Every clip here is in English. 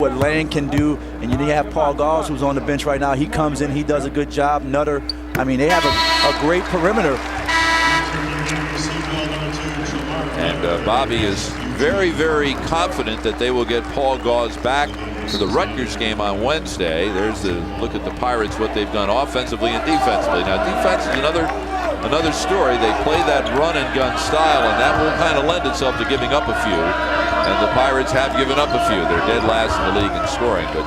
what Lang can do. And you have Paul Gauls, who's on the bench right now. He comes in, he does a good job. Nutter, I mean, they have a great perimeter. And Bobby is very, very confident that they will get Paul Gauls back for the Rutgers game on Wednesday. There's the look at the Pirates, what they've done offensively and defensively. Now, defense is another story. They play that run and gun style, and that will kind of lend itself to giving up a few. And the Pirates have given up a few. They're dead last in the league in scoring. But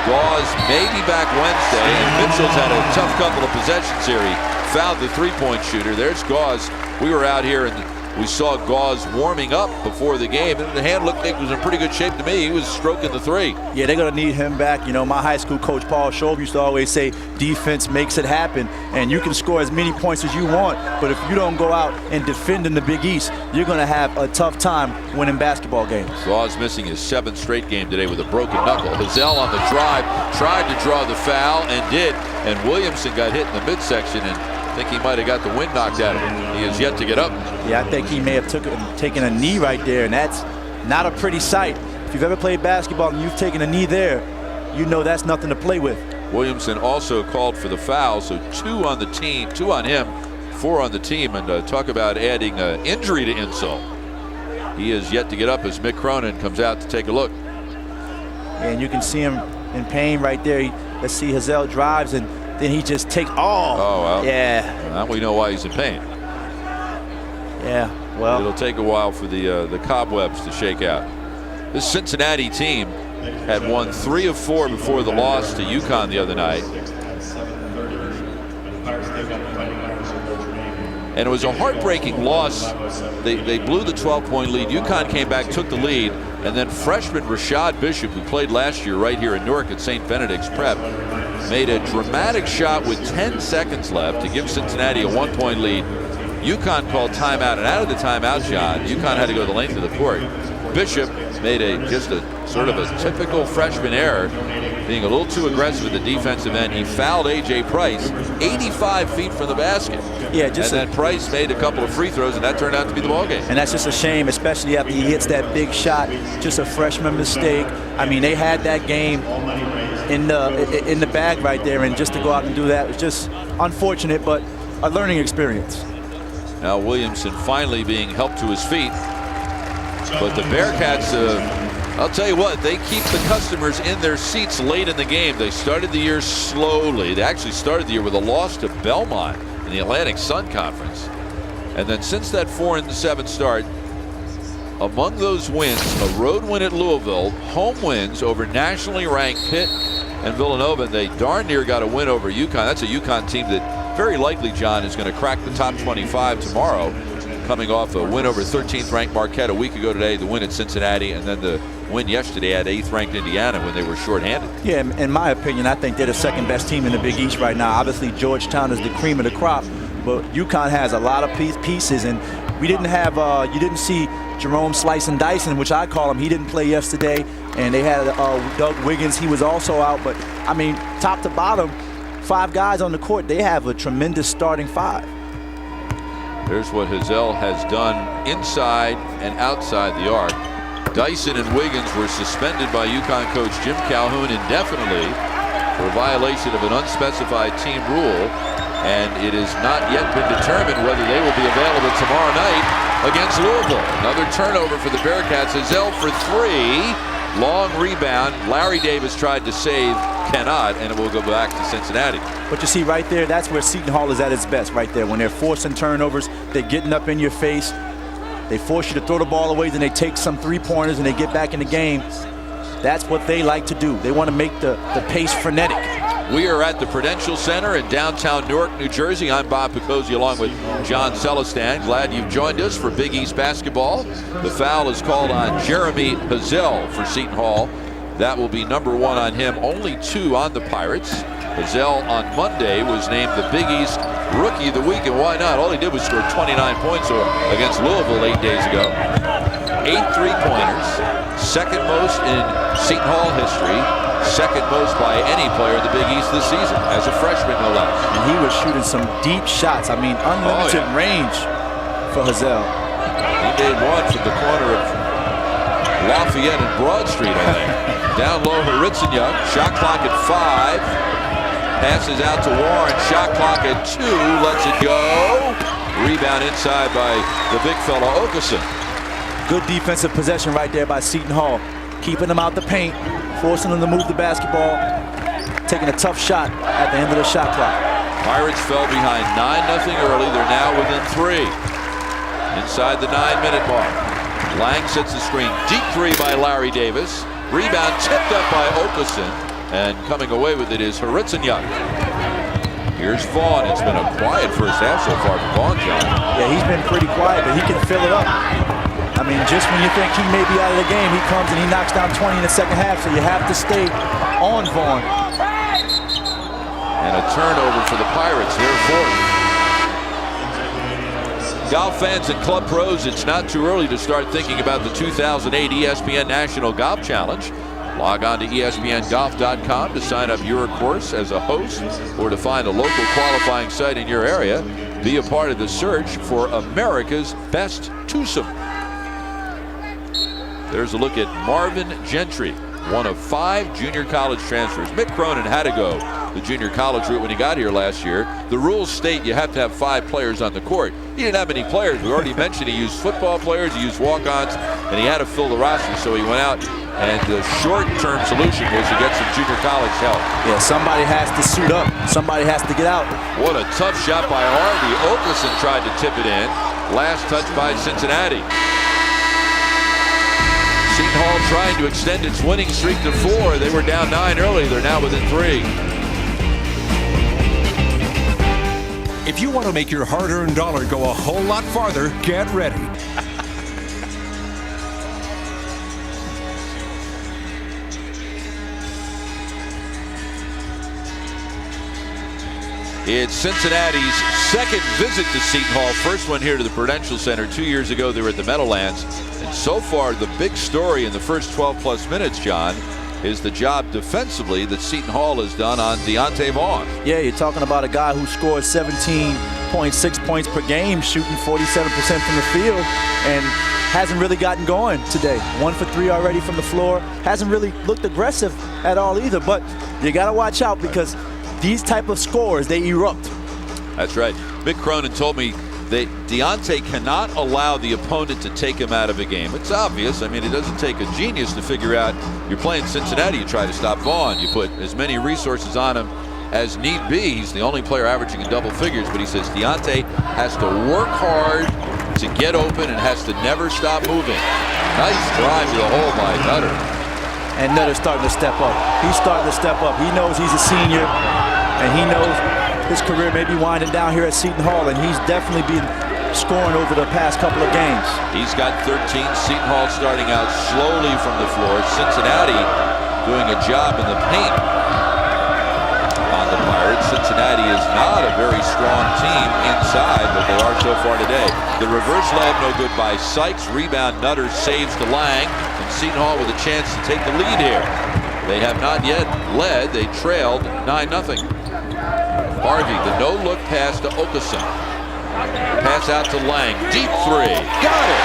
Gauls may be back Wednesday, and Mitchell's had a tough couple of possessions here. He fouled the three-point shooter. There's Gauls. We were out here and we saw Gauls warming up before the game, and the hand looked like it was in pretty good shape to me. He was stroking the three. Yeah, they're going to need him back. You know, my high school coach, Paul Shove, used to always say, defense makes it happen. And you can score as many points as you want, but if you don't go out and defend in the Big East, you're going to have a tough time winning basketball games. Gauls missing his 7th straight game today with a broken knuckle. Hazel on the drive, tried to draw the foul and did. And Williamson got hit in the midsection, and I think he might have got the wind knocked out of him. He is yet to get up. Yeah, I think he may have taken a knee right there, and that's not a pretty sight. If you've ever played basketball and you've taken a knee there, you know that's nothing to play with. Williamson also called for the foul, so 2 on the team, 2 on him, 4 on the team, and talk about adding injury to insult. He is yet to get up as Mick Cronin comes out to take a look. And you can see him in pain right there. Let's see, Hazel drives, and then he just takes, oh well. Yeah. Now we know why he's in pain. Yeah, well. It'll take a while for the cobwebs to shake out. This Cincinnati team had won 3 of 4 before the loss to UConn the other night. And it was a heartbreaking loss. They blew the 12-point lead. UConn came back, took the lead, and then freshman Rashad Bishop, who played last year right here in Newark at St. Benedict's Prep, made a dramatic shot with 10 seconds left to give Cincinnati a 1-point lead. UConn called timeout, and out of the timeout, John, UConn had to go the length of the court. Bishop made just a sort of a typical freshman error, being a little too aggressive at the defensive end. He fouled A.J. Price 85 feet from the basket. Yeah, and then Price made a couple of free throws, and that turned out to be the ballgame. And that's just a shame, especially after he hits that big shot. Just a freshman mistake. I mean, they had that game in the bag right there, and just to go out and do that was just unfortunate, but a learning experience. Now Williamson finally being helped to his feet. But the Bearcats, I'll tell you what, they keep the customers in their seats late in the game. They started the year slowly. They actually started the year with a loss to Belmont in the Atlantic Sun Conference. And then since that 4-7 start, among those wins, a road win at Louisville, home wins over nationally ranked Pitt and Villanova. They darn near got a win over UConn. That's a UConn team that very likely, John, is going to crack the top 25 tomorrow, coming off a win over 13th ranked Marquette a week ago today, the win at Cincinnati, and then the win yesterday at 8th ranked Indiana when they were shorthanded. Yeah, in my opinion, I think they're the 2nd best team in the Big East right now. Obviously, Georgetown is the cream of the crop, but UConn has a lot of pieces, and we didn't have, you didn't see Jerome Slice and Dyson, which I call him. He didn't play yesterday, and they had Doug Wiggins. He was also out, but I mean, top to bottom, 5 guys on the court. They have a tremendous starting 5. There's what Hazel has done inside and outside the arc. Dyson and Wiggins were suspended by UConn coach Jim Calhoun indefinitely for a violation of an unspecified team rule, and it has not yet been determined whether they will be available tomorrow night against Louisville. Another turnover for the Bearcats. Hazel for 3. Long rebound. Larry Davis tried to save, cannot, and it will go back to Cincinnati. But you see right there, that's where Seton Hall is at its best right there. When they're forcing turnovers, they're getting up in your face. They force you to throw the ball away, then they take some 3-pointers and they get back in the game. That's what they like to do. They want to make the pace frenetic. We are at the Prudential Center in downtown Newark, New Jersey. I'm Bob Picozzi along with John Celestin. Glad you've joined us for Big East basketball. The foul is called on Jeremy Hazel for Seton Hall. That will be number 1 on him. Only 2 on the Pirates. Hazel on Monday was named the Big East Rookie of the Week, and why not? All he did was score 29 points against Louisville 8 days ago. 8 3-pointers, 2nd most in Seton Hall history, 2nd most by any player in the Big East this season, as a freshman no less. And he was shooting some deep shots. I mean, unlimited range for Hazel. He made one from the corner of Lafayette and Broad Street, I think. Down low, Horitzonyuk. Shot clock at 5. Passes out to Warren. Shot clock at 2. Lets it go. Rebound inside by the big fella, Okeson. Good defensive possession right there by Seton Hall. Keeping them out the paint, forcing them to move the basketball, taking a tough shot at the end of the shot clock. Pirates fell behind 9-0 early. They're now within 3. Inside the 9-minute mark. Lang sets the screen. Deep 3 by Larry Davis. Rebound tipped up by Okeson. And coming away with it is Horitzonyuk. Here's Vaughn. It's been a quiet first half so far for Vaughn, John. Yeah, he's been pretty quiet, but he can fill it up. I mean, just when you think he may be out of the game, he comes and he knocks down 20 in the second half, so you have to stay on Vaughn. And a turnover for the Pirates. They're fourth. Golf fans and club pros, it's not too early to start thinking about the 2008 ESPN National Golf Challenge. Log on to ESPNGolf.com to sign up your course as a host or to find a local qualifying site in your area. Be a part of the search for America's best twosome. There's a look at Marvin Gentry, one of 5 junior college transfers. Mick Cronin had to go the junior college route when he got here last year. The rules state you have to have 5 players on the court. He didn't have any players. We already mentioned he used football players, he used walk-ons, and he had to fill the roster, so he went out. And the short-term solution was to get some junior college help. Yeah, somebody has to suit up. Somebody has to get out. What a tough shot by Harvey. Okeson tried to tip it in. Last touch by Cincinnati. Seton Hall trying to extend its winning streak to 4. They were down 9 early. They're now within 3. If you want to make your hard-earned dollar go a whole lot farther, get ready. It's Cincinnati's second visit to Seton Hall. First one here to the Prudential Center 2 years ago. They were at the Meadowlands. And so far, the big story in the first 12-plus minutes, John, is the job defensively that Seton Hall has done on Deontay Vaughn. Yeah, you're talking about a guy who scores 17.6 points per game, shooting 47% from the field, and hasn't really gotten going today. 1 for 3 already from the floor. Hasn't really looked aggressive at all either, but you got to watch out because these type of scores, they erupt. That's right. Mick Cronin told me that Deontay cannot allow the opponent to take him out of a game. It's obvious. I mean, it doesn't take a genius to figure out you're playing Cincinnati, you try to stop Vaughn. You put as many resources on him as need be. He's the only player averaging in double figures, but he says Deontay has to work hard to get open and has to never stop moving. Nice drive to the hole by Nutter. And Nutter's starting to step up. He's starting to step up. He knows he's a senior, and he knows his career may be winding down here at Seton Hall, and he's definitely been scoring over the past couple of games. He's got 13. Seton Hall starting out slowly from the floor. Cincinnati doing a job in the paint on the Pirates. Cincinnati is not a very strong team inside, but they are so far today. The reverse layup no good by Sykes. Rebound Nutter saves to Lang, and Seton Hall with a chance to take the lead here. They have not yet led. They trailed 9-0. Harvey, the no-look pass to Okeson. Pass out to Lang. Deep 3. Got it!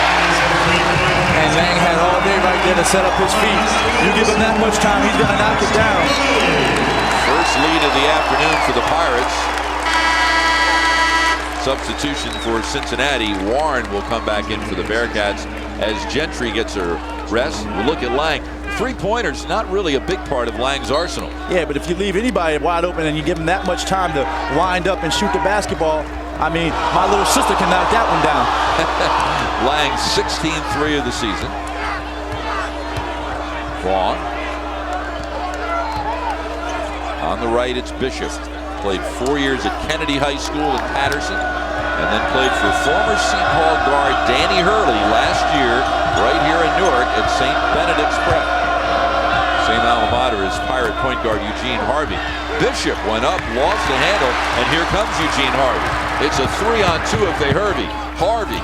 And Lang had all day right there to set up his feet. You give him that much time, he's going to knock it down. First lead of the afternoon for the Pirates. Substitution for Cincinnati. Warren will come back in for the Bearcats as Gentry gets a rest. We'll look at Lang. Three-pointers not really a big part of Lang's arsenal. Yeah, but if you leave anybody wide open and you give them that much time to wind up and shoot the basketball, I mean, my little sister can knock that one down. Lang's 16th 3 of the season. Vaughn. On the right, it's Bishop. Played 4 years at Kennedy High School in Patterson, and then played for former Seton Hall guard Danny Hurley last year right here in Newark at St. Benedict's Prep. Same alma mater as Pirate point guard Eugene Harvey. Bishop went up, lost the handle, and here comes Eugene Harvey. It's a 3-on-2 of Harvey.